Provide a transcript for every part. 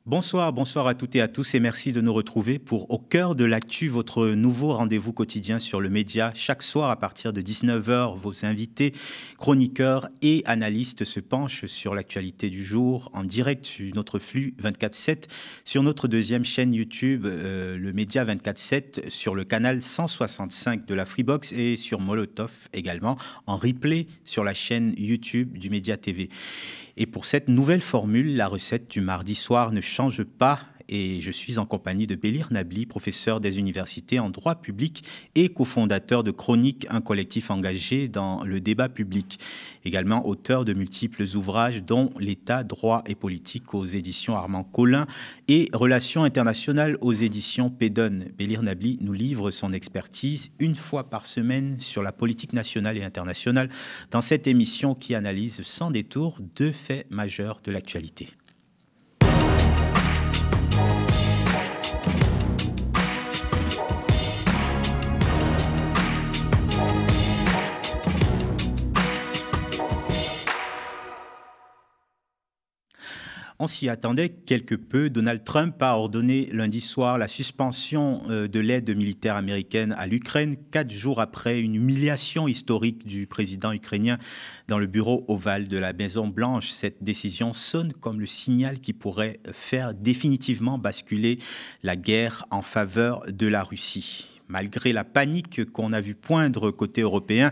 Bonsoir, bonsoir à toutes et à tous et merci de nous retrouver pour Au cœur de l'actu, votre nouveau rendez-vous quotidien sur le média. Chaque soir à partir de 19 h, vos invités, chroniqueurs et analystes se penchent sur l'actualité du jour en direct sur notre flux 24/7, sur notre deuxième chaîne YouTube, le média 24/7, sur le canal 165 de la Freebox et sur Molotov également, en replay sur la chaîne YouTube du Média TV. Et pour cette nouvelle formule, la recette du mardi soir ne change pas et je suis en compagnie de Bélir Nabli, professeur des universités en droit public et cofondateur de Chronique, un collectif engagé dans le débat public. Également auteur de multiples ouvrages dont L'État, droit et politique aux éditions Armand Collin et Relations internationales aux éditions Pédone. Bélir Nabli nous livre son expertise une fois par semaine sur la politique nationale et internationale dans cette émission qui analyse sans détour deux faits majeurs de l'actualité. On s'y attendait quelque peu. Donald Trump a ordonné lundi soir la suspension de l'aide militaire américaine à l'Ukraine, 4 jours après une humiliation historique du président ukrainien dans le bureau ovale de la Maison-Blanche. Cette décision sonne comme le signal qui pourrait faire définitivement basculer la guerre en faveur de la Russie. Malgré la panique qu'on a vu poindre côté européen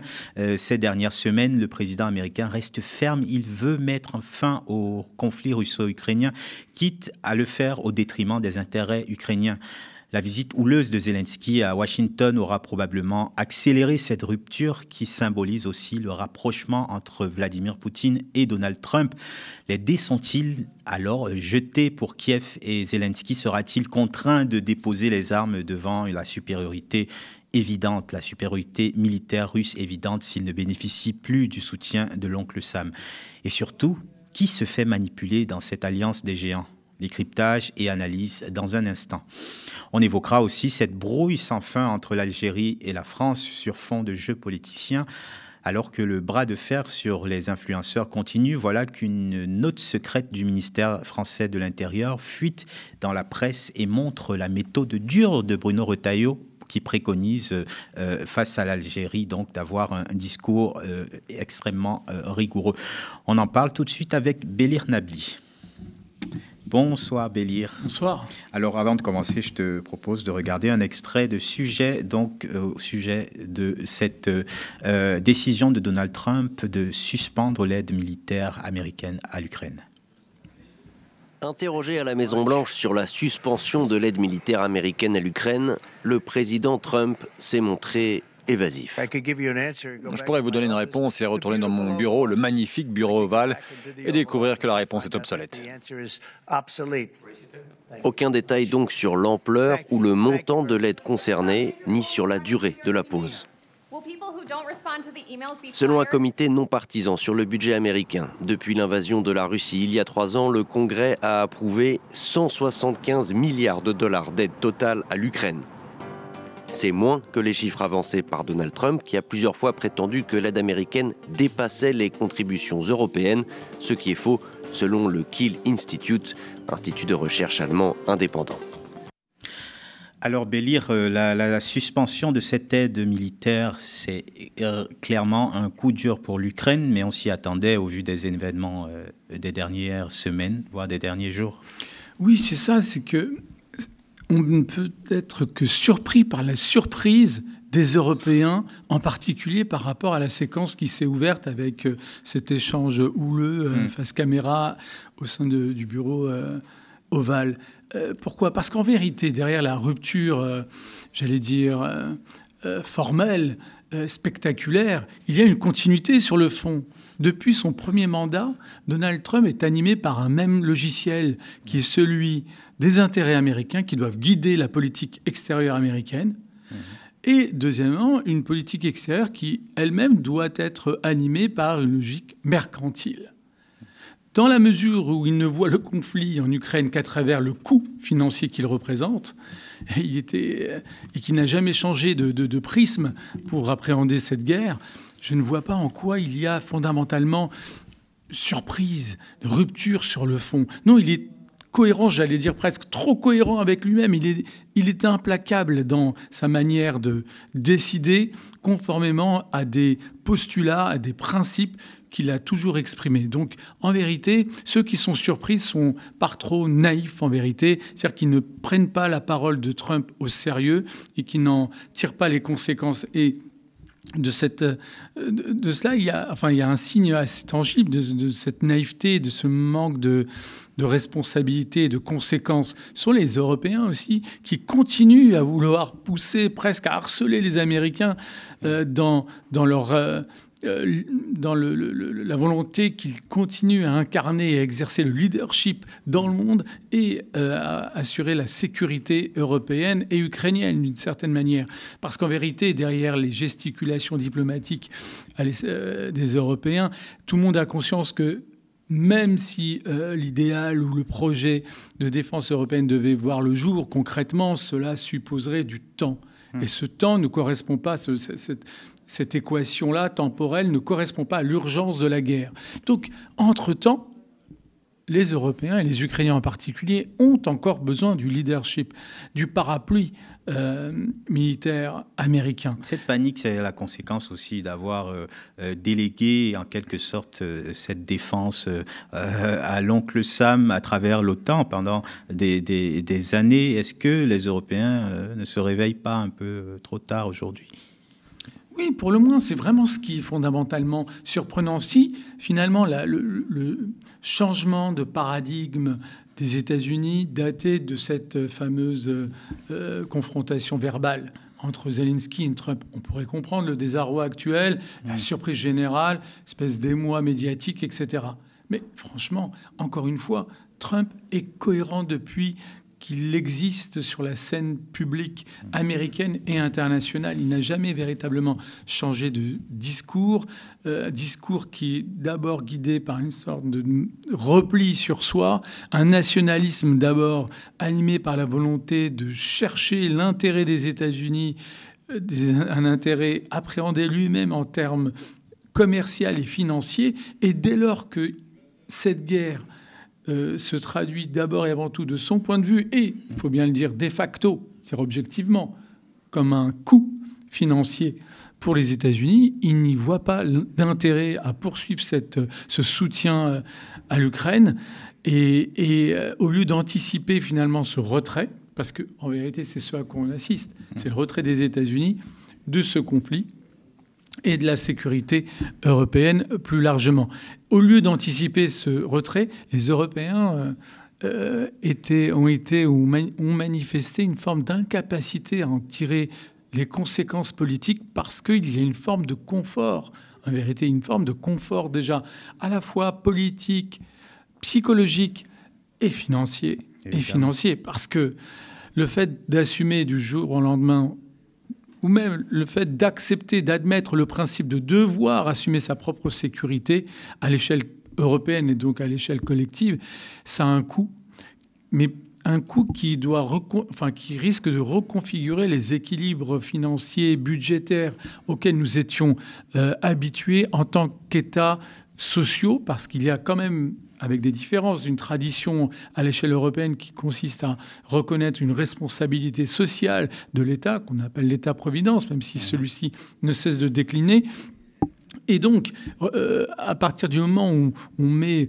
ces dernières semaines, le président américain reste ferme. Il veut mettre fin au conflit russo-ukrainien, quitte à le faire au détriment des intérêts ukrainiens. La visite houleuse de Zelensky à Washington aura probablement accéléré cette rupture qui symbolise aussi le rapprochement entre Vladimir Poutine et Donald Trump. Les dés sont-ils alors jetés pour Kiev et Zelensky sera-t-il contraint de déposer les armes devant la supériorité évidente, la supériorité militaire russe évidente s'il ne bénéficie plus du soutien de l'oncle Sam? Et surtout, qui se fait manipuler dans cette alliance des géants? Décryptage et analyse dans un instant. On évoquera aussi cette brouille sans fin entre l'Algérie et la France sur fond de jeux politiciens. Alors que le bras de fer sur les influenceurs continue, voilà qu'une note secrète du ministère français de l'Intérieur fuite dans la presse et montre la méthode dure de Bruno Retailleau qui préconise face à l'Algérie donc d'avoir un discours extrêmement rigoureux. On en parle tout de suite avec Bélir Nabli. Bonsoir Bélir. Bonsoir. Alors avant de commencer, je te propose de regarder un extrait de sujet, donc au sujet de cette décision de Donald Trump de suspendre l'aide militaire américaine à l'Ukraine. Interrogé à la Maison-Blanche sur la suspension de l'aide militaire américaine à l'Ukraine, le président Trump s'est montré évasif. Je pourrais vous donner une réponse et retourner dans mon bureau, le magnifique bureau ovale, et découvrir que la réponse est obsolète. Aucun détail donc sur l'ampleur ou le montant de l'aide concernée, ni sur la durée de la pause. Selon un comité non partisan sur le budget américain, depuis l'invasion de la Russie il y a 3 ans, le Congrès a approuvé 175 milliards de dollars d'aide totale à l'Ukraine. C'est moins que les chiffres avancés par Donald Trump, qui a plusieurs fois prétendu que l'aide américaine dépassait les contributions européennes, ce qui est faux, selon le Kiel Institute, institut de recherche allemand indépendant. Alors Bélir, la suspension de cette aide militaire, c'est clairement un coup dur pour l'Ukraine, mais on s'y attendait au vu des événements des dernières semaines, voire des derniers jours. Oui, c'est ça, c'est que on ne peut être que surpris par la surprise des Européens, en particulier par rapport à la séquence qui s'est ouverte avec cet échange houleux face caméra au sein du bureau ovale. Pourquoi ? Parce qu'en vérité, derrière la rupture, formelle, spectaculaire, il y a une continuité sur le fond. Depuis son premier mandat, Donald Trump est animé par un même logiciel qui est celui des intérêts américains qui doivent guider la politique extérieure américaine. Et deuxièmement, une politique extérieure qui elle-même doit être animée par une logique mercantile. Dans la mesure où il ne voit le conflit en Ukraine qu'à travers le coût financier qu'il représente, et qui n'a jamais changé de prisme pour appréhender cette guerre, je ne vois pas en quoi il y a fondamentalement surprise, rupture sur le fond. Non, il est cohérent, j'allais dire presque trop cohérent avec lui-même. Il est implacable dans sa manière de décider conformément à des postulats, à des principes qu'il a toujours exprimés. Donc, en vérité, ceux qui sont surpris sont par trop naïfs, en vérité. C'est-à-dire qu'ils ne prennent pas la parole de Trump au sérieux et qui n'en tirent pas les conséquences. Et de cela, il y a un signe assez tangible de cette naïveté, de ce manque de responsabilité et de conséquences. Ce sont les Européens aussi qui continuent à vouloir pousser, presque à harceler les Américains dans la volonté qu'ils continuent à incarner et à exercer le leadership dans le monde et à assurer la sécurité européenne et ukrainienne d'une certaine manière. Parce qu'en vérité, derrière les gesticulations diplomatiques des Européens, tout le monde a conscience que même si l'idéal ou le projet de défense européenne devait voir le jour, concrètement, cela supposerait du temps. Et ce temps ne correspond pas, cette équation-là, temporelle, ne correspond pas à l'urgence de la guerre. Donc, entre-temps, les Européens et les Ukrainiens en particulier ont encore besoin du leadership, du parapluie militaire américain. Cette panique, c'est la conséquence aussi d'avoir délégué en quelque sorte cette défense à l'oncle Sam à travers l'OTAN pendant des années. Est-ce que les Européens ne se réveillent pas un peu trop tard aujourd'hui ? Oui, pour le moins, c'est vraiment ce qui est fondamentalement surprenant. Si, finalement, le changement de paradigme des États-Unis datait de cette fameuse confrontation verbale entre Zelensky et Trump, on pourrait comprendre le désarroi actuel, la surprise générale, espèce d'émoi médiatique, etc. Mais franchement, encore une fois, Trump est cohérent depuis qu'il existe sur la scène publique américaine et internationale. Il n'a jamais véritablement changé de discours, discours qui est d'abord guidé par une sorte de repli sur soi, un nationalisme d'abord animé par la volonté de chercher l'intérêt des États-Unis, un intérêt appréhendé lui-même en termes commerciaux et financiers. Et dès lors que cette guerre se traduit d'abord et avant tout de son point de vue et, il faut bien le dire, de facto, c'est-à-dire objectivement, comme un coût financier pour les États-Unis, il n'y voit pas d'intérêt à poursuivre ce soutien à l'Ukraine. Et au lieu d'anticiper finalement ce retrait, parce qu'en vérité c'est ce à quoi on assiste, c'est le retrait des États-Unis de ce conflit et de la sécurité européenne plus largement. Au lieu d'anticiper ce retrait, les Européens ont manifesté une forme d'incapacité à en tirer les conséquences politiques parce qu'il y a une forme de confort, en vérité une forme de confort déjà à la fois politique, psychologique et financier. Parce que le fait d'assumer du jour au lendemain ou même le fait d'accepter, d'admettre le principe de devoir assumer sa propre sécurité à l'échelle européenne et donc à l'échelle collective, ça a un coût, mais un coût qui risque de reconfigurer les équilibres financiers, budgétaires auxquels nous étions habitués en tant qu'États sociaux, parce qu'il y a quand même, avec des différences, une tradition à l'échelle européenne qui consiste à reconnaître une responsabilité sociale de l'État, qu'on appelle l'État-providence, même si celui-ci ne cesse de décliner. Et donc, à partir du moment où on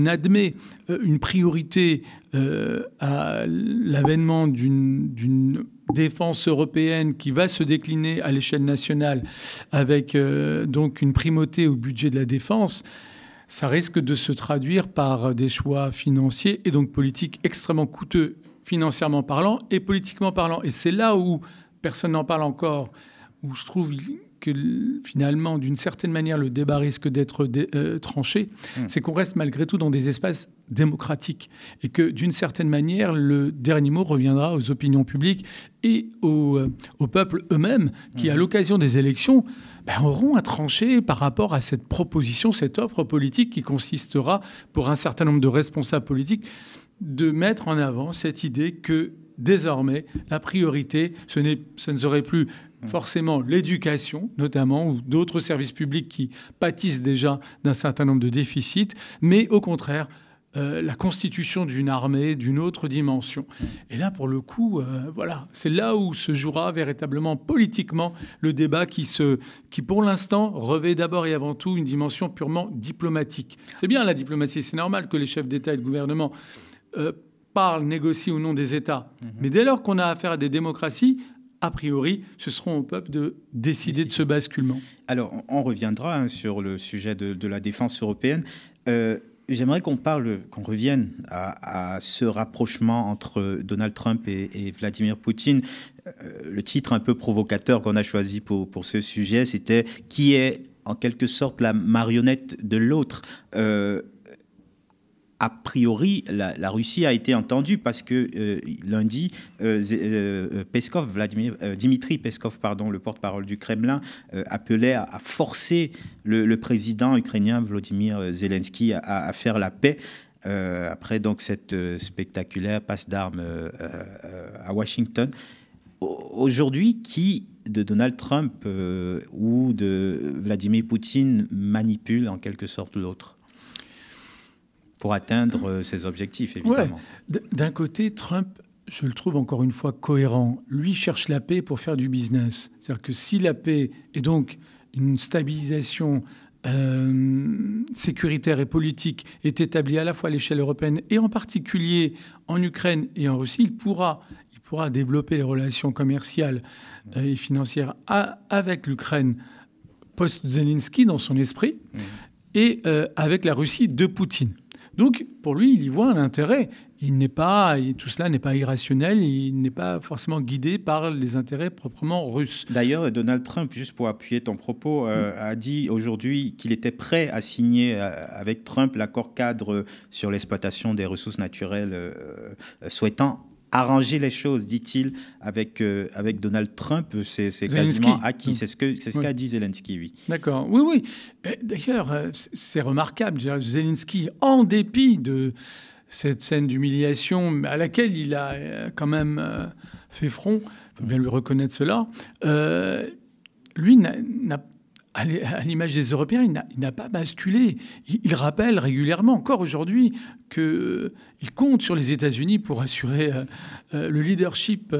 admet une priorité à l'avènement d'une défense européenne qui va se décliner à l'échelle nationale avec donc une primauté au budget de la défense, ça risque de se traduire par des choix financiers et donc politiques extrêmement coûteux, financièrement parlant et politiquement parlant. Et c'est là où personne n'en parle encore, où je trouve que finalement, d'une certaine manière, le débat risque d'être tranché, c'est qu'on reste malgré tout dans des espaces démocratiques et que d'une certaine manière, le dernier mot reviendra aux opinions publiques et au peuple eux-mêmes qui, à l'occasion des élections, auront à trancher par rapport à cette proposition, cette offre politique qui consistera, pour un certain nombre de responsables politiques, de mettre en avant cette idée que désormais, la priorité, ce ne serait plus forcément l'éducation, notamment, ou d'autres services publics qui pâtissent déjà d'un certain nombre de déficits, mais au contraire, la constitution d'une armée d'une autre dimension. Et là, pour le coup, voilà, c'est là où se jouera véritablement politiquement le débat qui pour l'instant, revêt d'abord et avant tout une dimension purement diplomatique. C'est bien la diplomatie, c'est normal que les chefs d'État et de gouvernement parlent, négocient au nom des États. Mais dès lors qu'on a affaire à des démocraties, a priori, ce seront au peuple de décider de ce basculement. Alors, on reviendra sur le sujet de la défense européenne. J'aimerais qu'on revienne à ce rapprochement entre Donald Trump et Vladimir Poutine. Le titre un peu provocateur qu'on a choisi pour ce sujet, c'était « Qui est en quelque sorte la marionnette de l'autre ?» A priori, la Russie a été entendue parce que lundi, Dimitri Peskov, le porte-parole du Kremlin, appelait à forcer le président ukrainien Volodymyr Zelensky à faire la paix après donc cette spectaculaire passe d'armes à Washington. Aujourd'hui, qui de Donald Trump ou de Vladimir Poutine manipule en quelque sorte l'autre pour atteindre ses objectifs, évidemment. Ouais. D'un côté, Trump, je le trouve encore une fois cohérent. Lui cherche la paix pour faire du business. C'est-à-dire que si la paix est donc une stabilisation sécuritaire et politique est établie à la fois à l'échelle européenne et en particulier en Ukraine et en Russie, il pourra développer les relations commerciales et financières avec l'Ukraine post-Zelensky dans son esprit et avec la Russie de Poutine. Donc, pour lui, il y voit un intérêt. Tout cela n'est pas irrationnel, il n'est pas forcément guidé par les intérêts proprement russes. D'ailleurs, Donald Trump, juste pour appuyer ton propos, a dit aujourd'hui qu'il était prêt à signer avec Trump l'accord cadre sur l'exploitation des ressources naturelles, souhaitant arranger les choses, dit-il, avec Donald Trump. C'est quasiment acquis. C'est ce qu'a dit Zelensky, oui. D'accord. Oui. D'ailleurs, c'est remarquable. Zelensky, en dépit de cette scène d'humiliation à laquelle il a quand même fait front, il faut bien lui reconnaître cela, lui à l'image des Européens, il n'a pas basculé. Il rappelle régulièrement, encore aujourd'hui, qu'il compte sur les États-Unis pour assurer le leadership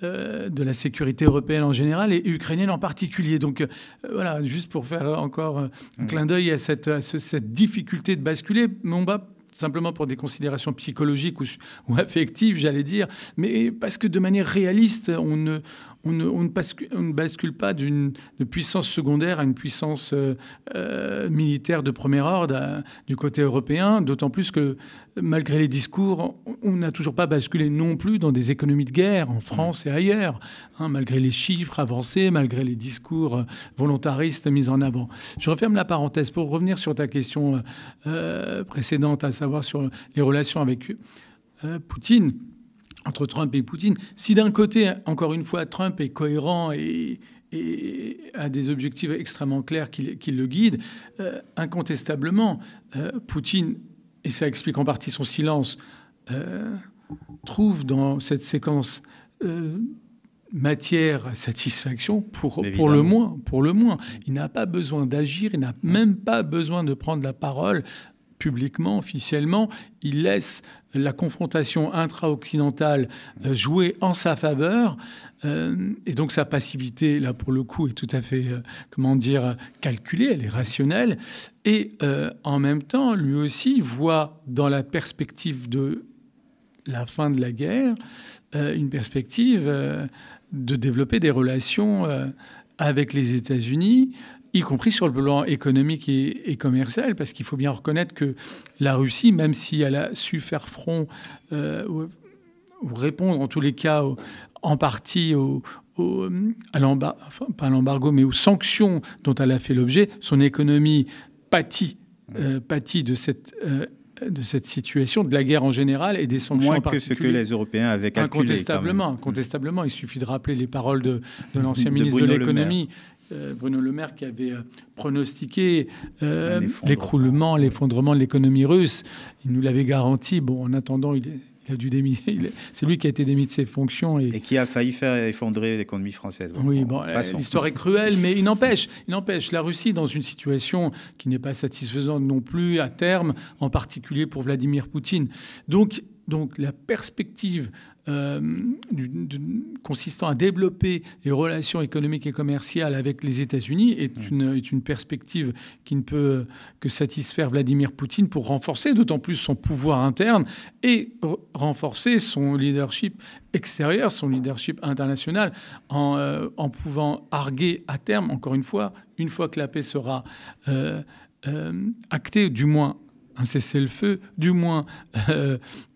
de la sécurité européenne en général et ukrainienne en particulier. Donc voilà, juste pour faire encore un clin d'œil à cette difficulté de basculer, mais on va simplement pour des considérations psychologiques ou affectives, j'allais dire, mais parce que de manière réaliste, on ne bascule pas de puissance secondaire à une puissance militaire de premier ordre du côté européen, d'autant plus que malgré les discours, on n'a toujours pas basculé non plus dans des économies de guerre en France et ailleurs, malgré les chiffres avancés, malgré les discours volontaristes mis en avant. Je referme la parenthèse pour revenir sur ta question précédente, à savoir sur les relations avec Poutine. Entre Trump et Poutine, si d'un côté, encore une fois, Trump est cohérent et a des objectifs extrêmement clairs qui le guident, incontestablement, Poutine, et ça explique en partie son silence, trouve dans cette séquence matière à satisfaction pour le moins. Il n'a pas besoin d'agir, il n'a même pas besoin de prendre la parole publiquement, officiellement. Il laisse la confrontation intra-occidentale jouer en sa faveur. Et donc sa passivité, là, pour le coup, est tout à fait, calculée, elle est rationnelle. Et en même temps, lui aussi voit dans la perspective de la fin de la guerre une perspective de développer des relations avec les États-Unis, y compris sur le plan économique et commercial, parce qu'il faut bien reconnaître que la Russie, même si elle a su faire front ou répondre en tous les cas en partie pas à l'embargo, mais aux sanctions dont elle a fait l'objet, son économie pâtit de cette situation, de la guerre en général et des sanctions en particulier. Moins que ce que les Européens avaient calculé. Incontestablement. Il suffit de rappeler les paroles de l'ancien ministre de l'économie, Bruno Le Maire, qui avait pronostiqué l'effondrement de l'économie russe. Il nous l'avait garanti. Bon, en attendant, il C'est lui qui a été démis de ses fonctions. Et qui a failli faire effondrer l'économie française. Oui, l'histoire est cruelle, mais il n'empêche. La Russie dans une situation qui n'est pas satisfaisante non plus à terme, en particulier pour Vladimir Poutine. Donc la perspective consistant à développer les relations économiques et commerciales avec les États-Unis est une perspective qui ne peut que satisfaire Vladimir Poutine pour renforcer d'autant plus son pouvoir interne et renforcer son leadership extérieur, son leadership international, en pouvant arguer à terme, encore une fois que la paix sera actée, du moins un cessez-le-feu, du moins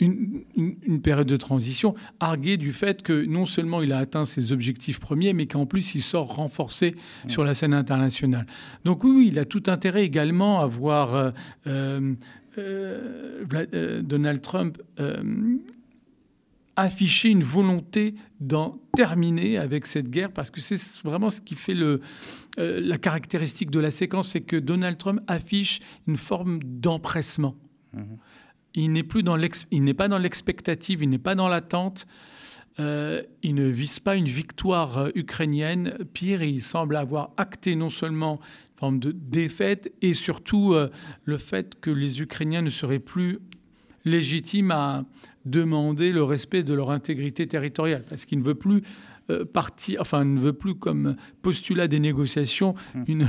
une période de transition, arguer du fait que non seulement il a atteint ses objectifs premiers, mais qu'en plus il sort renforcé sur la scène internationale. Donc oui, il a tout intérêt également à voir Donald Trump afficher une volonté d'en terminer avec cette guerre, parce que c'est vraiment ce qui fait la caractéristique de la séquence, c'est que Donald Trump affiche une forme d'empressement. Il n'est pas dans l'expectative, il n'est pas dans l'attente, il ne vise pas une victoire ukrainienne. Pire, il semble avoir acté non seulement une forme de défaite, et surtout le fait que les Ukrainiens ne seraient plus légitimes à demander le respect de leur intégrité territoriale, parce qu'il ne veut plus ne veut plus comme postulat des négociations le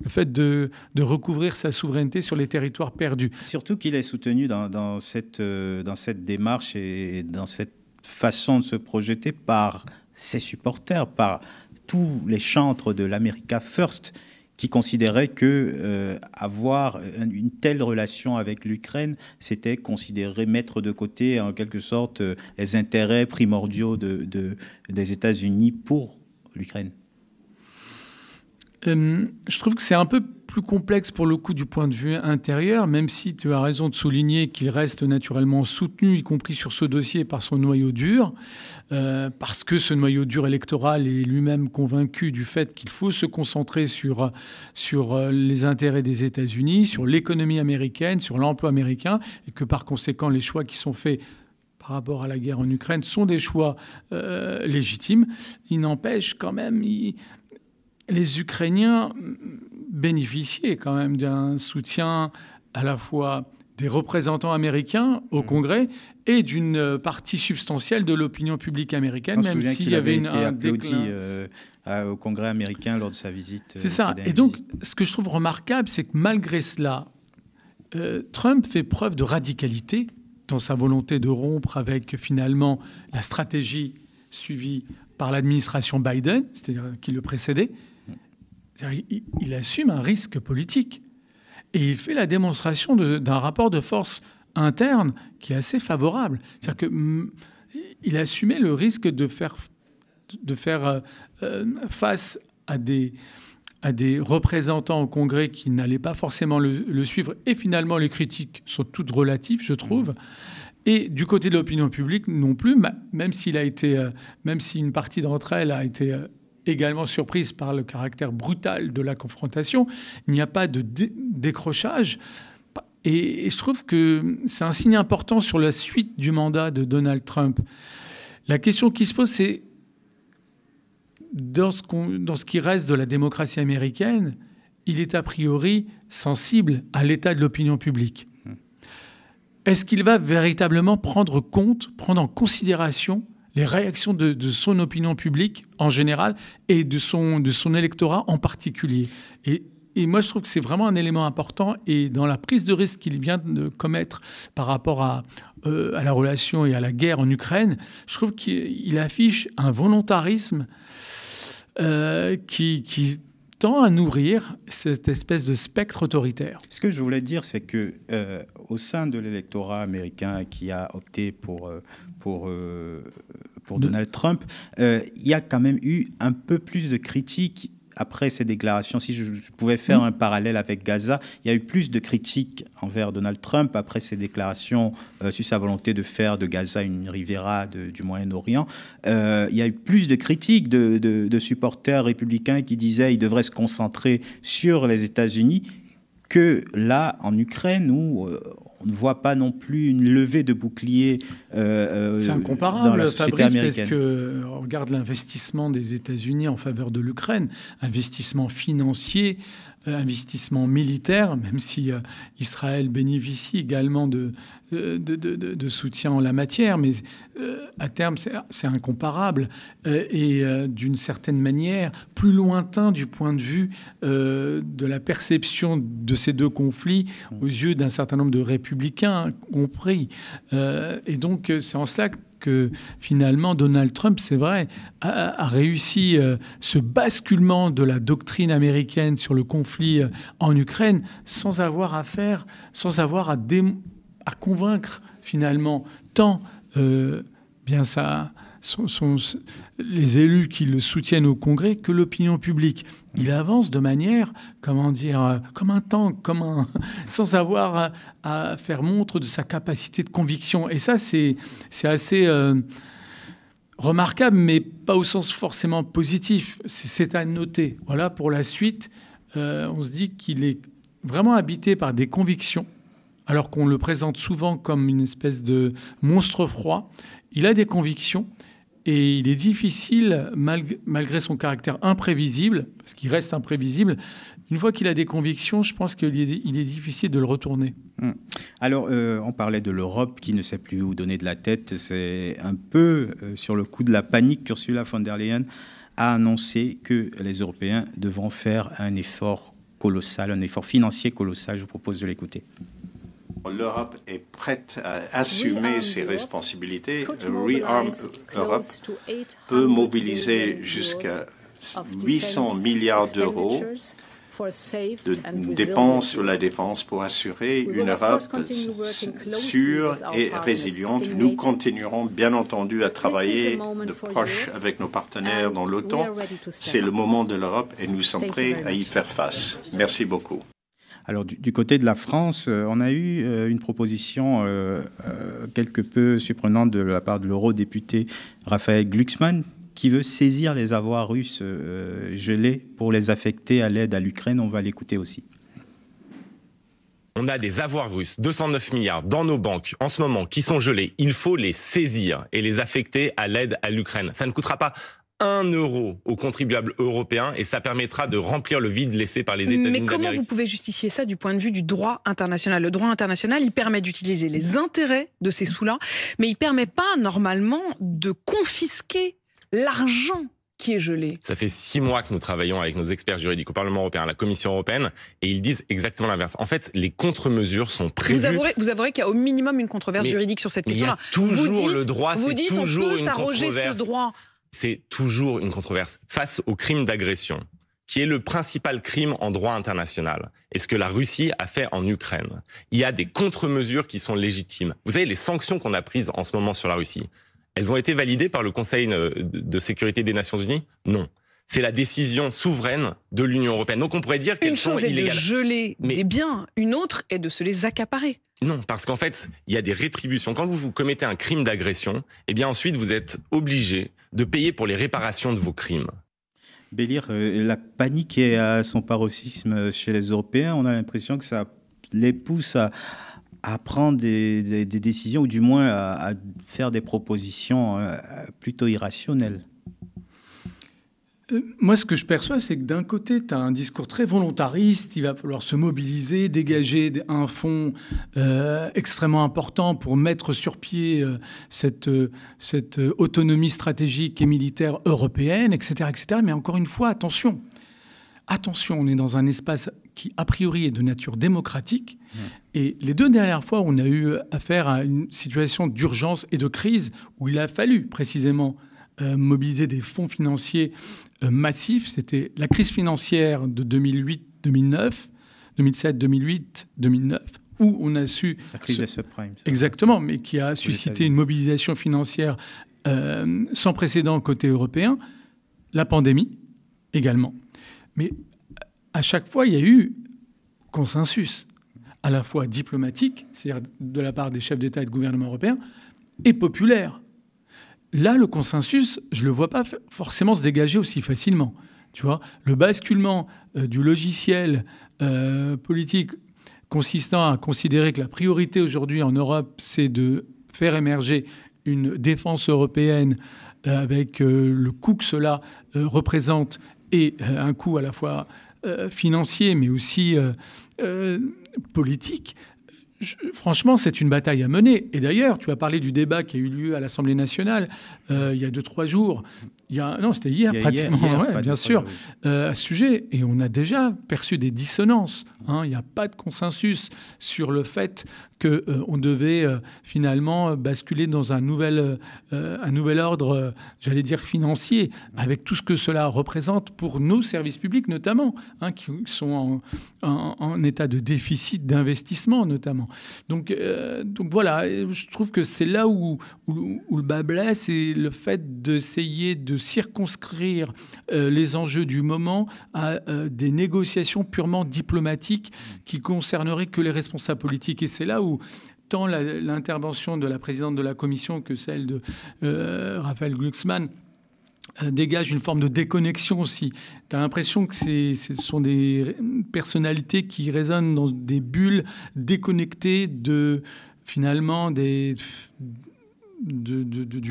fait de recouvrir sa souveraineté sur les territoires perdus. Surtout qu'il est soutenu dans cette démarche et dans cette façon de se projeter par ses supporters, par tous les chantres de l'America First, qui considérait que avoir une telle relation avec l'Ukraine, c'était considérer mettre de côté en quelque sorte les intérêts primordiaux des États-Unis pour l'Ukraine. Je trouve que c'est un peu plus complexe pour le coup du point de vue intérieur, même si tu as raison de souligner qu'il reste naturellement soutenu, y compris sur ce dossier, par son noyau dur, parce que ce noyau dur électoral est lui-même convaincu du fait qu'il faut se concentrer sur les intérêts des États-Unis, sur l'économie américaine, sur l'emploi américain, et que par conséquent les choix qui sont faits par rapport à la guerre en Ukraine sont des choix légitimes. Il n'empêche quand même... Les Ukrainiens bénéficiaient quand même d'un soutien à la fois des représentants américains au Congrès et d'une partie substantielle de l'opinion publique américaine, même s'il y avait été applaudi au Congrès américain lors de sa visite. C'est ça. Et donc, ce que je trouve remarquable, c'est que malgré cela, Trump fait preuve de radicalité dans sa volonté de rompre avec finalement la stratégie suivie par l'administration Biden, c'est-à-dire qui le précédait. Il assume un risque politique et il fait la démonstration d'un rapport de force interne qui est assez favorable. C'est-à-dire qu'il assumait le risque de faire face à des représentants au Congrès qui n'allaient pas forcément le suivre, et finalement les critiques sont toutes relatives, je trouve. Et du côté de l'opinion publique non plus, même si une partie d'entre elles a été également surprise par le caractère brutal de la confrontation, il n'y a pas de décrochage. Et je trouve que c'est un signe important sur la suite du mandat de Donald Trump. La question qui se pose, c'est dans ce qui reste de la démocratie américaine, il est a priori sensible à l'état de l'opinion publique. Est-ce qu'il va véritablement prendre en considération les réactions de son opinion publique en général et de son électorat en particulier? Et moi, je trouve que c'est vraiment un élément important. Et dans la prise de risque qu'il vient de commettre par rapport à la relation et à la guerre en Ukraine, je trouve qu'il affiche un volontarisme qui tend à nourrir cette espèce de spectre autoritaire. Ce que je voulais dire, c'est que au sein de l'électorat américain qui a opté pour Donald Trump, il y a quand même eu un peu plus de critiques après ces déclarations. Si je pouvais faire un parallèle avec Gaza, il y a eu plus de critiques envers Donald Trump après ses déclarations sur sa volonté de faire de Gaza une riviera du Moyen-Orient. Il y a eu plus de critiques de supporters républicains qui disaient qu'il devrait se concentrer sur les États-Unis que là, en Ukraine, où on ne voit pas non plus une levée de bouclier c'est incomparable, dans la société Fabrice, américaine. parce que on regarde l'investissement des États-Unis en faveur de l'Ukraine, investissement financier, investissement militaire, même si Israël bénéficie également de soutien en la matière, mais à terme, c'est incomparable et d'une certaine manière plus lointain du point de vue de la perception de ces deux conflits aux yeux d'un certain nombre de républicains compris. Et donc, c'est en cela que finalement Donald Trump, c'est vrai, a réussi ce basculement de la doctrine américaine sur le conflit en Ukraine sans avoir à convaincre finalement tant bien ça les élus qui le soutiennent au Congrès que l'opinion publique. Il avance de manière, comment dire, comme un tank, sans avoir à faire montre de sa capacité de conviction. Et ça, c'est assez remarquable, mais pas au sens forcément positif. C'est à noter. Voilà, pour la suite, on se dit qu'il est vraiment habité par des convictions, alors qu'on le présente souvent comme une espèce de monstre froid. Il a des convictions et il est difficile, malgré son caractère imprévisible, parce qu'il reste imprévisible, une fois qu'il a des convictions, je pense qu'il est difficile de le retourner. Alors, on parlait de l'Europe qui ne sait plus où donner de la tête. C'est un peu sur le coup de la panique qu'Ursula von der Leyen a annoncé que les Européens devront faire un effort colossal, un effort financier colossal. Je vous propose de l'écouter. L'Europe est prête à assumer ses responsabilités. Rearm Europe peut mobiliser jusqu'à 800 milliards d'euros de dépenses sur la défense pour assurer une Europe sûre et résiliente. Nous continuerons bien entendu à travailler de proche avec nos partenaires dans l'OTAN. C'est le moment de l'Europe et nous sommes prêts à y faire face. Merci beaucoup. Alors, du côté de la France, on a eu une proposition quelque peu surprenante de la part de l'eurodéputé Raphaël Glucksmann, qui veut saisir les avoirs russes gelés pour les affecter à l'aide à l'Ukraine. On va l'écouter aussi. On a des avoirs russes, 209 milliards dans nos banques en ce moment qui sont gelés. Il faut les saisir et les affecter à l'aide à l'Ukraine. Ça ne coûtera pas 1 euro aux contribuables européens et ça permettra de remplir le vide laissé par les États-Unis d'Amérique. Mais comment vous pouvez justifier ça du point de vue du droit international ? Le droit international, il permet d'utiliser les intérêts de ces sous-là, mais il ne permet pas normalement de confisquer l'argent qui est gelé. Ça fait 6 mois que nous travaillons avec nos experts juridiques au Parlement européen, à la Commission européenne, et ils disent exactement l'inverse. En fait, les contre-mesures sont prévues. Vous avouerez qu'il y a au minimum une controverse juridique sur cette question-là. Il y a toujours le droit, vous c'est dites toujours on peut une s'arroger controverse. ce droit. C'est toujours une controverse face au crime d'agression, qui est le principal crime en droit international, et ce que la Russie a fait en Ukraine. Il y a des contre-mesures qui sont légitimes. Vous savez, les sanctions qu'on a prises en ce moment sur la Russie, elles ont été validées par le Conseil de sécurité des Nations Unies ? Non. C'est la décision souveraine de l'Union européenne. Donc on pourrait dire qu'elles sont illégales. Une chose est de geler des biens, une autre est de se les accaparer. Non, parce qu'en fait, il y a des rétributions. Quand vous commettez un crime d'agression, eh bien ensuite vous êtes obligé de payer pour les réparations de vos crimes. Bélir, la panique est à son paroxysme chez les Européens. On a l'impression que ça les pousse à prendre des décisions, ou du moins à faire des propositions plutôt irrationnelles. Moi, ce que je perçois, c'est que d'un côté, tu as un discours très volontariste. Il va falloir se mobiliser, dégager un fonds extrêmement important pour mettre sur pied cette autonomie stratégique et militaire européenne, etc., etc. Mais encore une fois, attention, on est dans un espace qui, a priori, est de nature démocratique. Et les 2 dernières fois où on a eu affaire à une situation d'urgence et de crise, où il a fallu précisément mobiliser des fonds financiers massifs, c'était la crise financière de 2008-2009, 2007-2008-2009, où on a su... La crise des subprimes. Exactement, mais qui a suscité une mobilisation financière sans précédent côté européen. La pandémie également. Mais à chaque fois, il y a eu consensus, à la fois diplomatique, c'est-à-dire de la part des chefs d'État et de gouvernement européens, et populaire. Là, le consensus, je ne le vois pas forcément se dégager aussi facilement. Tu vois, le basculement du logiciel politique consistant à considérer que la priorité aujourd'hui en Europe, c'est de faire émerger une défense européenne avec le coût que cela représente et un coût à la fois financier mais aussi politique. Franchement, c'est une bataille à mener. Et d'ailleurs, tu as parlé du débat qui a eu lieu à l'Assemblée nationale il y a 2-3 jours. Non, c'était hier pratiquement, bien sûr, à ce sujet. Et on a déjà perçu des dissonances. Il n'y a pas de consensus sur le fait qu'on devait finalement basculer dans un nouvel ordre, j'allais dire financier, avec tout ce que cela représente pour nos services publics notamment, qui sont en état de déficit d'investissement notamment. Donc voilà, je trouve que c'est là où le bas blesse, c'est le fait d'essayer de circonscrire les enjeux du moment à des négociations purement diplomatiques qui concerneraient que les responsables politiques. Et c'est là où tant l'intervention de la présidente de la Commission que celle de Raphaël Glucksmann dégage une forme de déconnexion aussi. Tu as l'impression que ce sont des personnalités qui résonnent dans des bulles déconnectées finalement du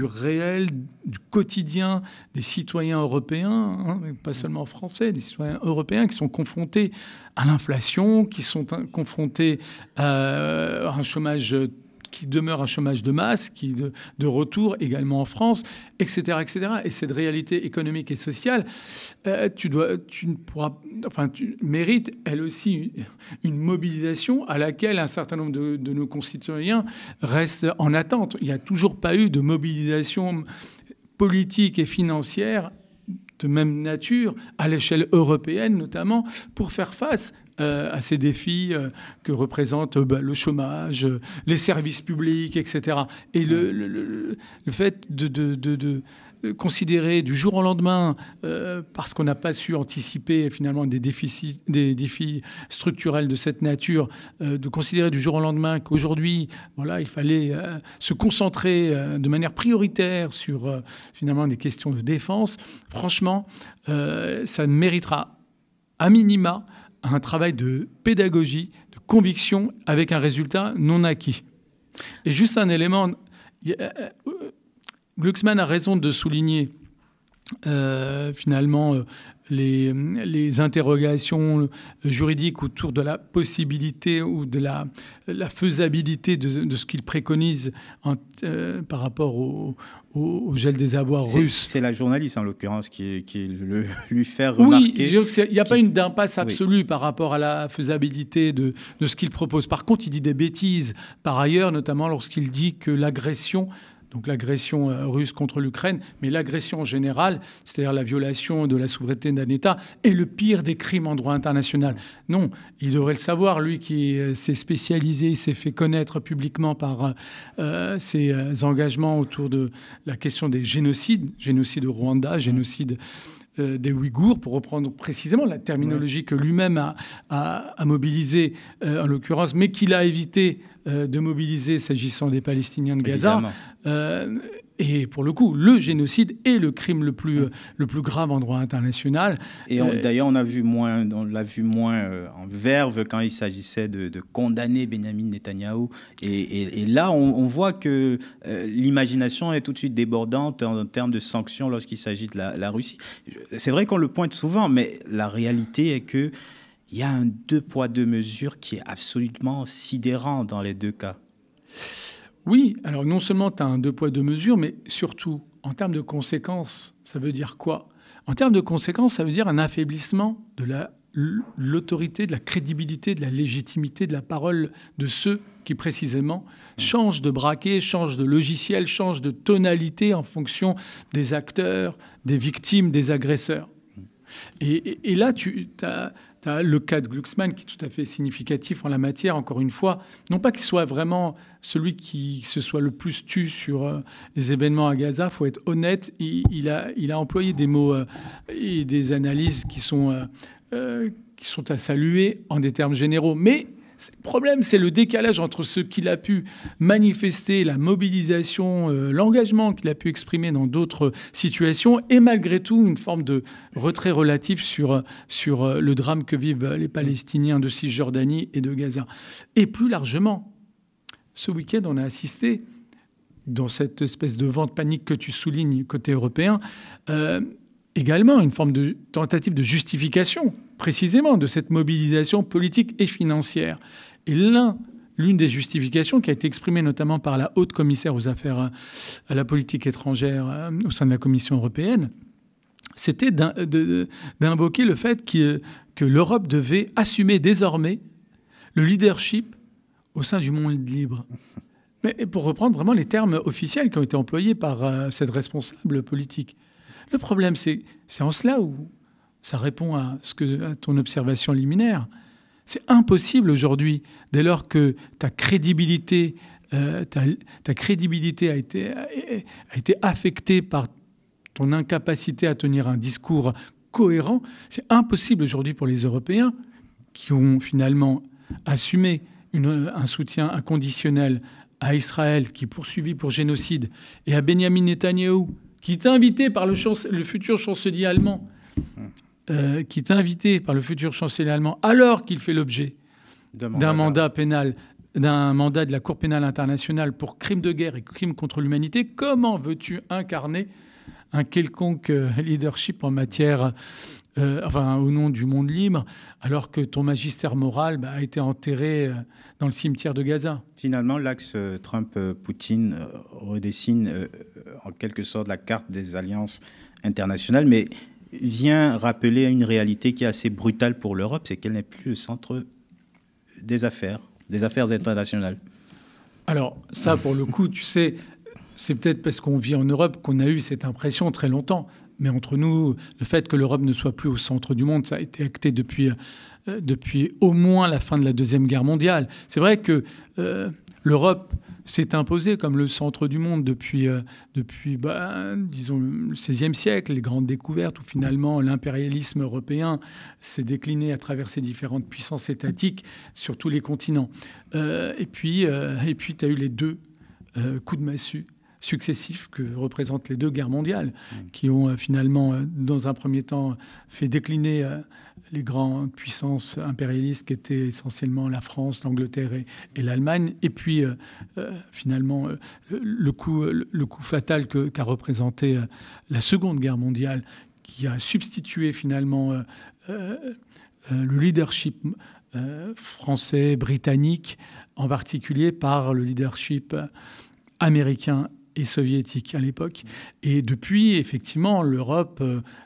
réel, du quotidien des citoyens européens, pas seulement français, des citoyens européens qui sont confrontés à l'inflation, qui sont confrontés à un chômage qui demeure un chômage de masse, qui de retour également en France, etc., etc. Et cette réalité économique et sociale, tu mérites, elle aussi, une mobilisation à laquelle un certain nombre de nos concitoyens restent en attente. Il n'y a toujours pas eu de mobilisation politique et financière de même nature, à l'échelle européenne notamment, pour faire face à ces défis que représentent le chômage, les services publics, etc. Et le fait de considérer du jour au lendemain, parce qu'on n'a pas su anticiper finalement des défis structurels de cette nature, de considérer du jour au lendemain qu'aujourd'hui, voilà, il fallait se concentrer de manière prioritaire sur finalement des questions de défense, franchement, ça méritera à minima un travail de pédagogie, de conviction, avec un résultat non acquis. Et juste un élément, Glucksmann a raison de souligner finalement les interrogations juridiques autour de la possibilité ou de la faisabilité de ce qu'il préconise par rapport au gel des avoirs russes. C'est la journaliste, en l'occurrence, qui lui fait remarquer... Oui, il n'y a pas une impasse absolue par rapport à la faisabilité de ce qu'il propose. Par contre, il dit des bêtises, par ailleurs, notamment lorsqu'il dit que l'agression russe contre l'Ukraine, mais l'agression en général, c'est-à-dire la violation de la souveraineté d'un État, est le pire des crimes en droit international. Non, il devrait le savoir, lui qui s'est spécialisé, s'est fait connaître publiquement par ses engagements autour de la question des génocides au Rwanda, génocide des Ouïghours, pour reprendre précisément la terminologie que lui-même a mobilisée, en l'occurrence, mais qu'il a évité de mobiliser s'agissant des Palestiniens de Gaza. Et pour le coup, le génocide est le crime le plus grave en droit international. Et d'ailleurs, on l'a vu moins en verve quand il s'agissait de condamner Benyamin Netanyahou. Et là, on voit que l'imagination est tout de suite débordante en termes de sanctions lorsqu'il s'agit de la Russie. C'est vrai qu'on le pointe souvent, mais la réalité est que il y a un 2 poids 2 mesures qui est absolument sidérant dans les deux cas. Oui, alors non seulement tu as un 2 poids 2 mesures, mais surtout, en termes de conséquences, ça veut dire quoi ? En termes de conséquences, ça veut dire un affaiblissement de l'autorité, de la crédibilité, de la légitimité de la parole de ceux qui, précisément, changent de braquet, changent de logiciel, changent de tonalité en fonction des acteurs, des victimes, des agresseurs. Et là, tu as le cas de Glucksmann qui est tout à fait significatif en la matière, encore une fois. Non pas qu'il soit vraiment celui qui se soit le plus tu sur les événements à Gaza, il faut être honnête, il a employé des mots et des analyses qui sont à saluer en des termes généraux. Mais Le problème, c'est le décalage entre ce qu'il a pu manifester, la mobilisation, l'engagement qu'il a pu exprimer dans d'autres situations, et malgré tout une forme de retrait relatif sur le drame que vivent les Palestiniens de Cisjordanie et de Gaza. Et plus largement, ce week-end, on a assisté, dans cette espèce de vent de panique que tu soulignes côté européen, également une forme de tentative de justification, précisément, de cette mobilisation politique et financière. Et l'une des justifications qui a été exprimée notamment par la haute commissaire aux affaires à la politique étrangère au sein de la Commission européenne, c'était d'invoquer le fait que l'Europe devait assumer désormais le leadership au sein du monde libre. Mais pour reprendre vraiment les termes officiels qui ont été employés par cette responsable politique. Le problème, c'est en cela où ça répond à ton observation liminaire. C'est impossible aujourd'hui, dès lors que ta crédibilité a été affectée par ton incapacité à tenir un discours cohérent. C'est impossible aujourd'hui pour les Européens qui ont finalement assumé un soutien inconditionnel à Israël, qui est poursuivi pour génocide, et à Benyamin Netanyahou, qui est invité par le futur chancelier allemand, alors qu'il fait l'objet d'un mandat pénal, d'un mandat de la Cour pénale internationale pour crimes de guerre et crimes contre l'humanité. Comment veux-tu incarner un quelconque leadership en matière, au nom du monde libre, alors que ton magistère moral a été enterré dans le cimetière de Gaza? Finalement, l'axe Trump-Poutine redessine en quelque sorte la carte des alliances internationales, mais vient rappeler une réalité qui est assez brutale pour l'Europe, c'est qu'elle n'est plus le centre des affaires internationales. Alors ça, pour le coup, tu sais, c'est peut-être parce qu'on vit en Europe qu'on a eu cette impression très longtemps. Mais entre nous, le fait que l'Europe ne soit plus au centre du monde, ça a été acté depuis au moins la fin de la Deuxième Guerre mondiale. C'est vrai que l'Europe s'est imposée comme le centre du monde depuis disons, le XVIe siècle, les grandes découvertes où finalement l'impérialisme européen s'est décliné à travers ses différentes puissances étatiques sur tous les continents. Et puis tu as eu les deux coups de massue successifs que représentent les deux guerres mondiales, qui ont finalement, dans un premier temps, fait décliner les grandes puissances impérialistes qui étaient essentiellement la France, l'Angleterre et l'Allemagne, et puis finalement le coup fatal qu'a représenté la Seconde Guerre mondiale, qui a substitué finalement le leadership français, britannique, en particulier par le leadership américain et soviétique à l'époque. Et depuis, effectivement, l'Europe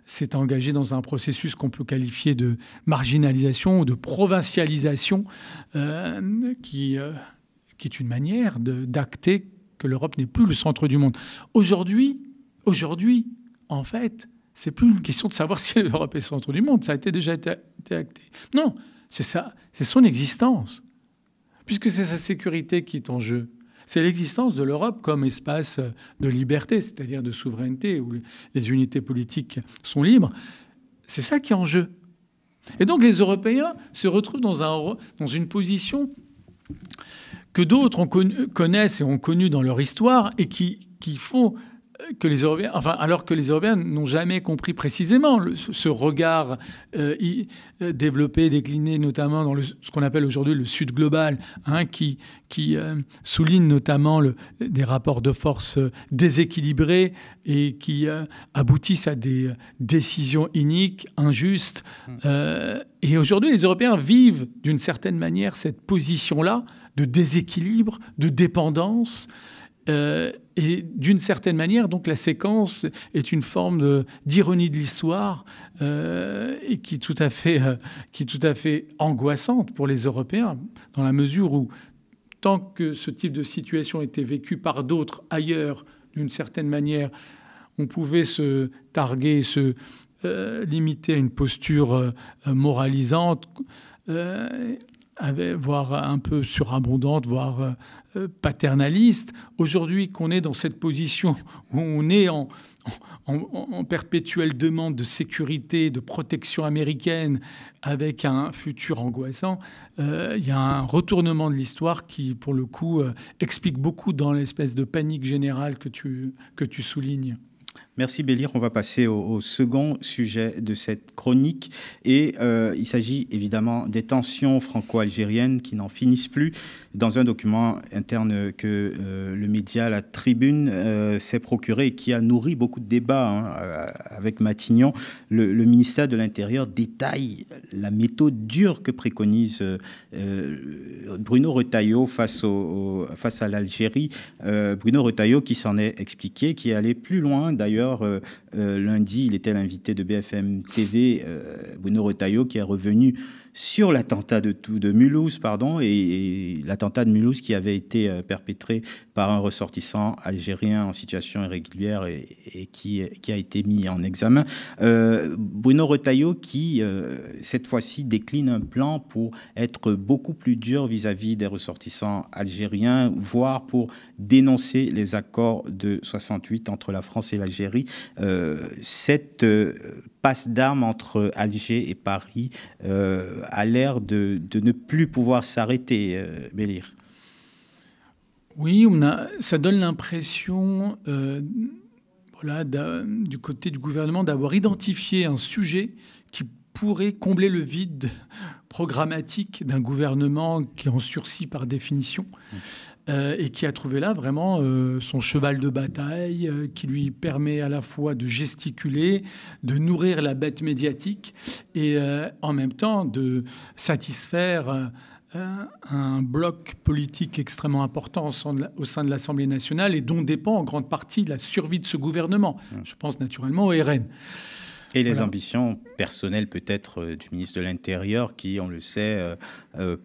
s'est engagée dans un processus qu'on peut qualifier de marginalisation ou de provincialisation, qui est une manière d'acter que l'Europe n'est plus le centre du monde. Aujourd'hui, en fait, c'est plus une question de savoir si l'Europe est le centre du monde. Ça a déjà été acté. Non, c'est ça, c'est son existence. Puisque c'est sa sécurité qui est en jeu. C'est l'existence de l'Europe comme espace de liberté, c'est-à-dire de souveraineté, où les unités politiques sont libres. C'est ça qui est en jeu. Et donc les Européens se retrouvent dans une position que d'autres connaissent et ont connue dans leur histoire, et qui font que les Européens, alors que les Européens n'ont jamais compris précisément ce regard développé, décliné notamment dans ce qu'on appelle aujourd'hui le Sud global, qui souligne notamment des rapports de force déséquilibrés et qui aboutissent à des décisions iniques, injustes. Et aujourd'hui, les Européens vivent d'une certaine manière cette position-là de déséquilibre, de dépendance. Et d'une certaine manière, donc, la séquence est une forme d'ironie de l'histoire et qui est tout à fait angoissante pour les Européens, dans la mesure où, tant que ce type de situation était vécu par d'autres ailleurs, d'une certaine manière, on pouvait se targuer, se limiter à une posture moralisante, voire un peu surabondante, voire paternaliste. Aujourd'hui, qu'on est dans cette position où on est en perpétuelle demande de sécurité, de protection américaine, avec un futur angoissant, il y a un retournement de l'histoire qui, pour le coup, explique beaucoup dans l'espèce de panique générale que tu soulignes. Merci Bélir. On va passer au second sujet de cette chronique. Et il s'agit évidemment des tensions franco-algériennes qui n'en finissent plus. Dans un document interne que le média La Tribune s'est procuré et qui a nourri beaucoup de débats avec Matignon, le ministère de l'Intérieur détaille la méthode dure que préconise Bruno Retailleau face à l'Algérie. Bruno Retailleau qui s'en est expliqué, qui est allé plus loin d'ailleurs. Lundi, il était l'invité de BFM TV, Bruno Retailleau, qui est revenu sur l'attentat de Mulhouse, et l'attentat de Mulhouse qui avait été perpétré par un ressortissant algérien en situation irrégulière et qui a été mis en examen. Bruno Retailleau qui, cette fois-ci, décline un plan pour être beaucoup plus dur vis-à-vis des ressortissants algériens, voire pour dénoncer les accords de 68 entre la France et l'Algérie. Cette passe d'armes entre Alger et Paris a l'air de ne plus pouvoir s'arrêter, Bélir. Oui, ça donne l'impression, du côté du gouvernement, d'avoir identifié un sujet qui pourrait combler le vide programmatique d'un gouvernement qui est en sursis par définition. Et qui a trouvé là vraiment son cheval de bataille qui lui permet à la fois de gesticuler, de nourrir la bête médiatique et en même temps de satisfaire un bloc politique extrêmement important au sein de l'Assemblée nationale et dont dépend en grande partie la survie de ce gouvernement. Je pense naturellement au RN. Et les ambitions personnelles peut-être du ministre de l'Intérieur qui, on le sait,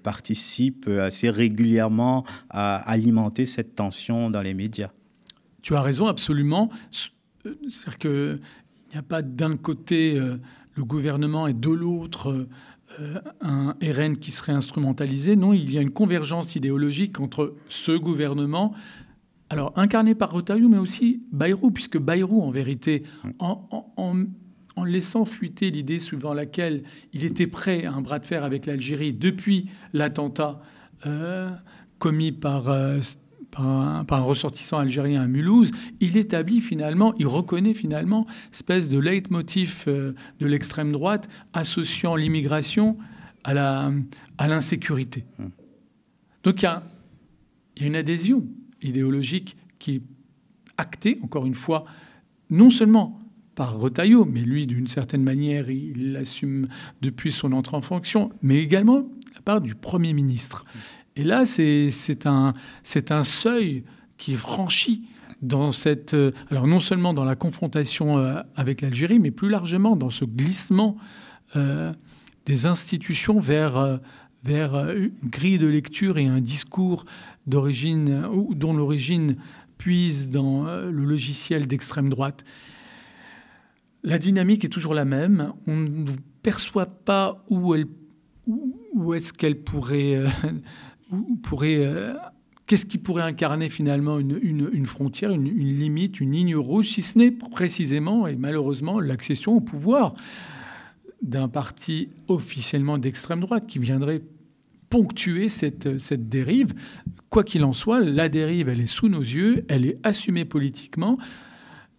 participe assez régulièrement à alimenter cette tension dans les médias. Tu as raison, absolument. C'est-à-dire qu'il n'y a pas d'un côté le gouvernement et de l'autre un RN qui serait instrumentalisé. Non, il y a une convergence idéologique entre ce gouvernement, alors incarné par Retailleau, mais aussi Bayrou, puisque Bayrou, en vérité, en laissant fuiter l'idée suivant laquelle il était prêt à un bras de fer avec l'Algérie depuis l'attentat commis par un ressortissant algérien à Mulhouse, il reconnaît finalement espèce de leitmotiv de l'extrême droite associant l'immigration à l'insécurité. Donc il y a une adhésion idéologique qui est actée, encore une fois, non seulement par Retailleau, mais lui, d'une certaine manière, il l'assume depuis son entrée en fonction, mais également de la part du Premier ministre. Et là, c'est un seuil qui est franchi dans alors non seulement dans la confrontation avec l'Algérie, mais plus largement dans ce glissement des institutions vers une grille de lecture et un discours dont l'origine puise dans le logiciel d'extrême droite. La dynamique est toujours la même. On ne perçoit pas où est-ce qu'elle pourrait... qu'est-ce qui pourrait incarner finalement une frontière, une limite, une ligne rouge, si ce n'est précisément et malheureusement l'accession au pouvoir d'un parti officiellement d'extrême droite qui viendrait ponctuer cette dérive. Quoi qu'il en soit, la dérive, elle est sous nos yeux, elle est assumée politiquement,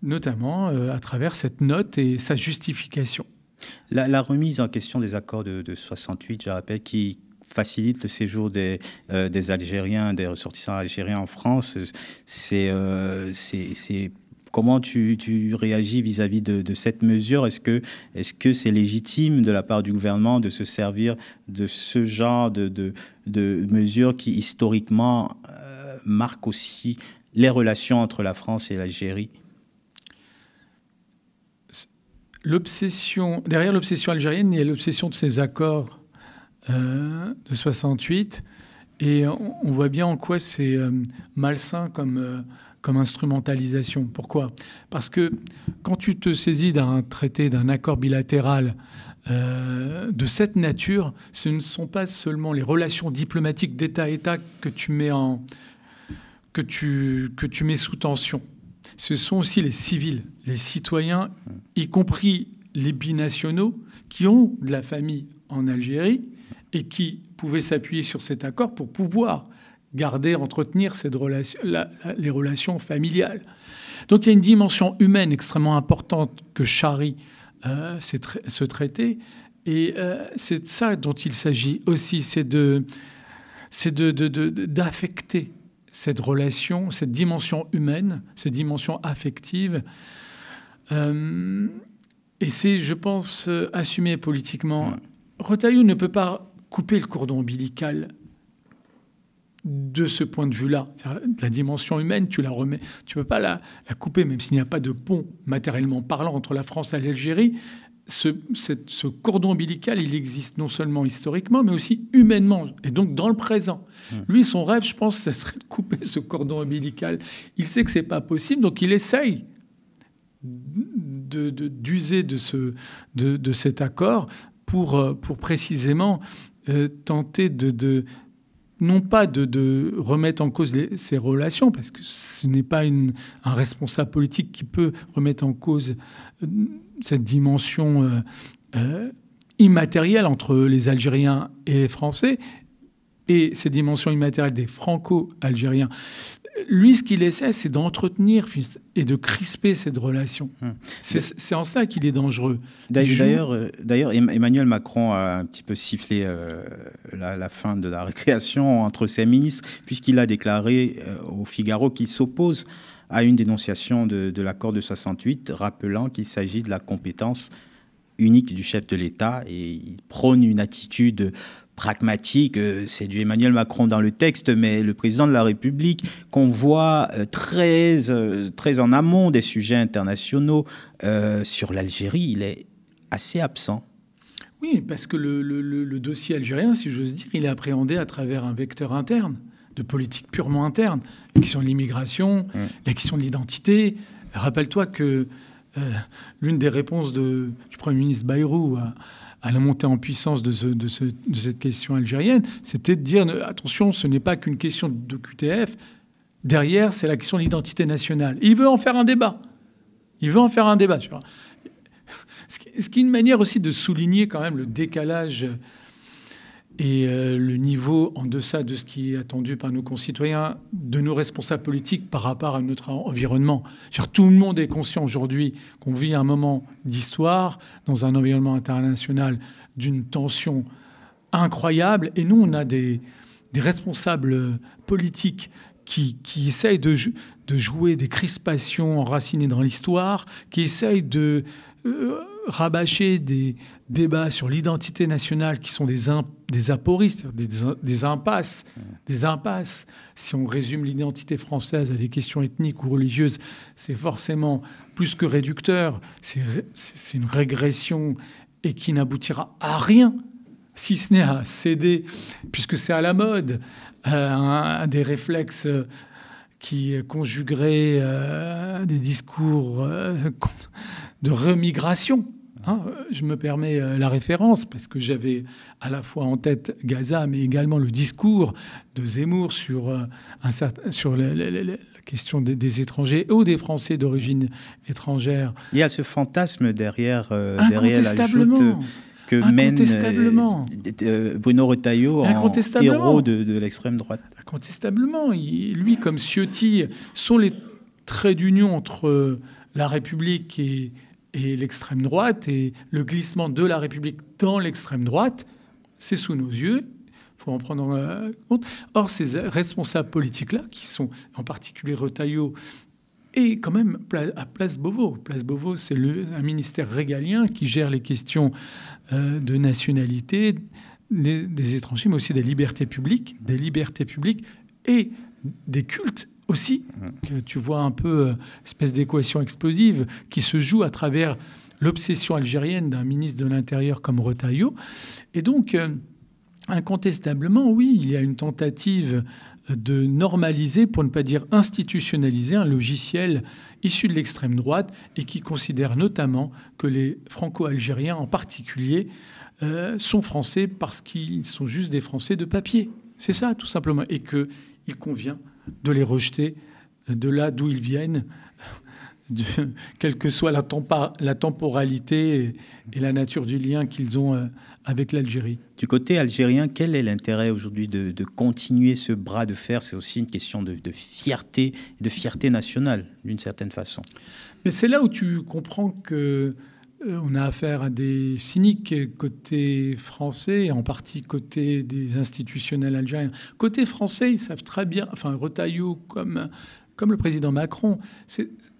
notamment à travers cette note et sa justification. La remise en question des accords de 68, je rappelle, qui facilite le séjour des Algériens, des ressortissants algériens en France, c'est comment tu réagis vis-à-vis de cette mesure? Est-ce que c'est légitime de la part du gouvernement de se servir de ce genre de mesures qui historiquement marquent aussi les relations entre la France et l'Algérie? Derrière l'obsession algérienne, il y a l'obsession de ces accords de 68. Et on voit bien en quoi c'est malsain comme instrumentalisation. Pourquoi ? Parce que quand tu te saisis d'un traité, d'un accord bilatéral de cette nature, ce ne sont pas seulement les relations diplomatiques d'État à État que tu mets en que tu mets sous tension. Ce sont aussi les civils, les citoyens, y compris les binationaux, qui ont de la famille en Algérie et qui pouvaient s'appuyer sur cet accord pour pouvoir entretenir les relations familiales. Donc il y a une dimension humaine extrêmement importante que charrie ce traité. Et c'est de ça dont il s'agit aussi, c'est d'affecter cette relation, cette dimension humaine, cette dimension affective. Et c'est, je pense, assumé politiquement. Retailleau ne peut pas couper le cordon ombilical de ce point de vue-là. La dimension humaine, tu la remets. Tu ne peux pas la couper, même s'il n'y a pas de pont matériellement parlant entre la France et l'Algérie. Ce cordon ombilical, il existe non seulement historiquement, mais aussi humainement, et donc dans le présent. Lui, son rêve, je pense, ce serait de couper ce cordon ombilical. Il sait que ce n'est pas possible, donc il essaye d'user de cet accord pour précisément tenter non pas de remettre en cause ces relations, parce que ce n'est pas un responsable politique qui peut remettre en cause cette dimension immatérielle entre les Algériens et les Français, et cette dimension immatérielle des Franco-Algériens. Lui, ce qu'il essaie, c'est d'entretenir et de crisper cette relation. C'est en ça qu'il est dangereux. D'ailleurs, Emmanuel Macron a un petit peu sifflé la fin de la récréation entre ses ministres, puisqu'il a déclaré au Figaro qu'il s'oppose à une dénonciation de l'accord de 68, rappelant qu'il s'agit de la compétence unique du chef de l'État, et il prône une attitude pragmatique. C'est du Emmanuel Macron dans le texte, mais le président de la République, qu'on voit très en amont des sujets internationaux sur l'Algérie, il est assez absent. Oui, parce que le dossier algérien, si j'ose dire, il est appréhendé à travers un vecteur interne, de politique purement interne. La question de l'immigration, la question de l'identité. Rappelle-toi que l'une des réponses du Premier ministre Bayrou à la montée en puissance de cette question algérienne, c'était de dire attention, ce n'est pas qu'une question de QTF. Derrière, c'est la question de l'identité nationale. Et il veut en faire un débat. Ce qui est une manière aussi de souligner quand même le décalage et le niveau en deçà de ce qui est attendu par nos concitoyens, de nos responsables politiques par rapport à notre environnement. Tout le monde est conscient aujourd'hui qu'on vit un moment d'histoire dans un environnement international d'une tension incroyable. Et nous, on a des responsables politiques qui essayent de jouer des crispations enracinées dans l'histoire, qui essayent de rabâcher des débats sur l'identité nationale qui sont des apories, des impasses. Si on résume l'identité française à des questions ethniques ou religieuses, c'est forcément plus que réducteur. C'est une régression et qui n'aboutira à rien, si ce n'est à céder, puisque c'est à la mode, un des réflexes qui conjuguerait des discours de remigration. Je me permets la référence parce que j'avais à la fois en tête Gaza, mais également le discours de Zemmour sur la question des étrangers ou des Français d'origine étrangère. Il y a ce fantasme derrière la joute que mène Bruno Retailleau en héros de l'extrême droite. Incontestablement. Lui, comme Ciotti, sont les traits d'union entre la République et l'extrême droite, et le glissement de la République dans l'extrême droite, c'est sous nos yeux. Il faut en prendre compte. Or, ces responsables politiques-là, qui sont en particulier Retailleau, et quand même à Place Beauvau. Place Beauvau, c'est un ministère régalien qui gère les questions de nationalité des étrangers, mais aussi des libertés publiques et des cultes aussi. Que tu vois un peu espèce d'équation explosive qui se joue à travers l'obsession algérienne d'un ministre de l'Intérieur comme Retailleau. Et donc, incontestablement, oui, il y a une tentative de normaliser, pour ne pas dire institutionnaliser, un logiciel issu de l'extrême droite et qui considère notamment que les Franco-Algériens en particulier sont français parce qu'ils sont juste des Français de papier. C'est ça, tout simplement. Et qu'il convient de les rejeter de là d'où ils viennent, quelle que soit la temporalité et la nature du lien qu'ils ont avec l'Algérie. Du côté algérien, quel est l'intérêt aujourd'hui de continuer ce bras de fer? C'est aussi une question de fierté nationale, d'une certaine façon. Mais c'est là où tu comprends que on a affaire à des cyniques côté français, et en partie côté des institutionnels algériens. Côté français, ils savent très bien, enfin Retailleau comme le président Macron,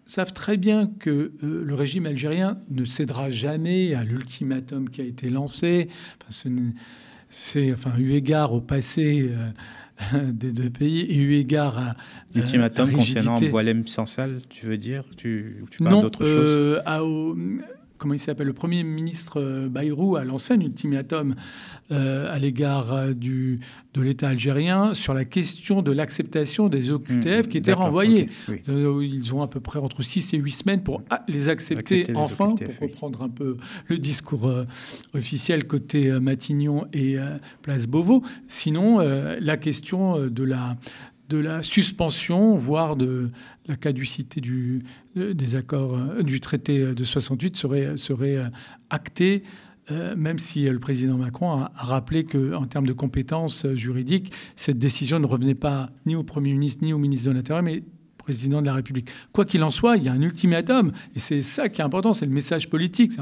savent très bien que le régime algérien ne cédera jamais à l'ultimatum qui a été lancé. Eu égard au passé des deux pays et eu égard à l'ultimatum concernant Boualem Sansal, tu veux dire? Tu parles d'autre chose? Comment il s'appelle? Le Premier ministre Bayrou a lancé un ultimatum à l'égard de l'État algérien sur la question de l'acceptation des OQTF qui étaient renvoyés. Okay, oui. Ils ont à peu près entre 6 et 8 semaines pour les accepter enfin, OQTF, pour reprendre un peu le discours officiel côté Matignon et Place Beauvau. Sinon, la question de la suspension, voire de la caducité des accords du traité de 68 serait actée, même si le président Macron a rappelé qu'en termes de compétences juridiques, cette décision ne revenait pas ni au Premier ministre ni au ministre de l'Intérieur, mais au président de la République. Quoi qu'il en soit, il y a un ultimatum, et c'est ça qui est important, c'est le message politique, c'est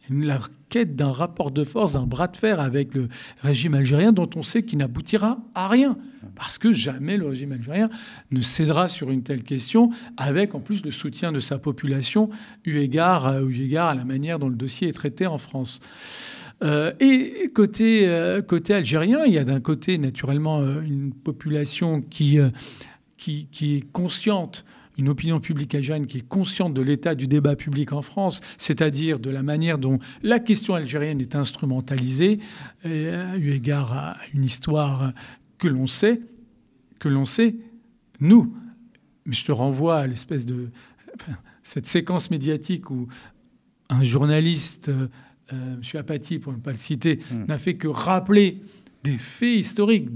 la quête d'un rapport de force, d'un bras de fer avec le régime algérien dont on sait qu'il n'aboutira à rien. Parce que jamais le régime algérien ne cédera sur une telle question, avec en plus le soutien de sa population, eu égard à la manière dont le dossier est traité en France. Et côté algérien, il y a d'un côté naturellement une population qui est consciente, une opinion publique algérienne qui est consciente de l'état du débat public en France, c'est-à-dire de la manière dont la question algérienne est instrumentalisée, eu égard à une histoire que l'on sait, nous. Mais je te renvoie à cette séquence médiatique où un journaliste, M. Apathy, pour ne pas le citer, n'a fait que rappeler des faits historiques.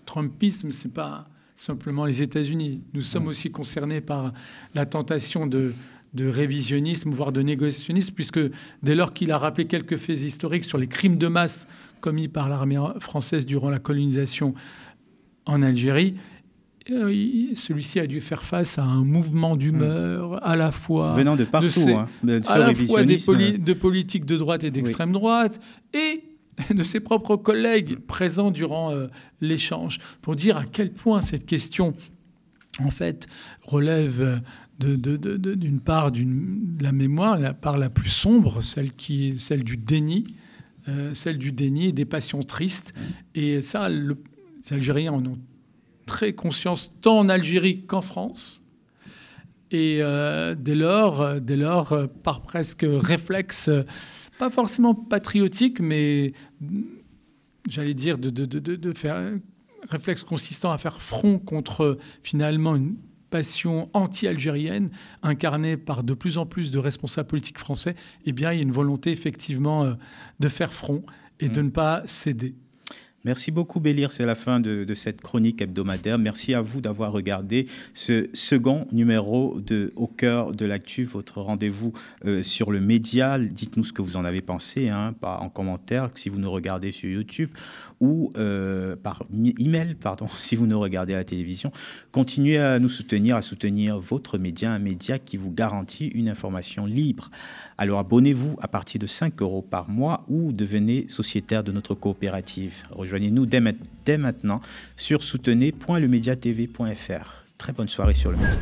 Trumpisme, c'est pas simplement les États-Unis. Nous sommes aussi concernés par la tentation de révisionnisme, voire de négationnisme, puisque dès lors qu'il a rappelé quelques faits historiques sur les crimes de masse commis par l'armée française durant la colonisation en Algérie, celui-ci a dû faire face à un mouvement d'humeur à la fois venant de partout, de politiques de droite et d'extrême droite, et de ses propres collègues présents durant l'échange, pour dire à quel point cette question, en fait, relève d'une part de la mémoire, la part la plus sombre, celle du déni, et des passions tristes. Et ça, les Algériens en ont très conscience, tant en Algérie qu'en France. Et dès lors, par presque réflexe, pas forcément patriotique, mais j'allais dire de faire un réflexe consistant à faire front contre finalement une passion anti-algérienne incarnée par de plus en plus de responsables politiques français, eh bien, il y a une volonté effectivement de faire front et de ne pas céder. Merci beaucoup, Bélir. C'est la fin de cette chronique hebdomadaire. Merci à vous d'avoir regardé ce second numéro de Au cœur de l'actu, votre rendez-vous sur le média. Dites-nous ce que vous en avez pensé, en commentaire, si vous nous regardez sur YouTube, ou par email, si vous nous regardez à la télévision. Continuez à nous soutenir, à soutenir votre média, un média qui vous garantit une information libre. Alors abonnez-vous à partir de 5 € par mois ou devenez sociétaire de notre coopérative. Rejoignez-nous dès maintenant sur soutenez.lemediatv.fr. Très bonne soirée sur le média.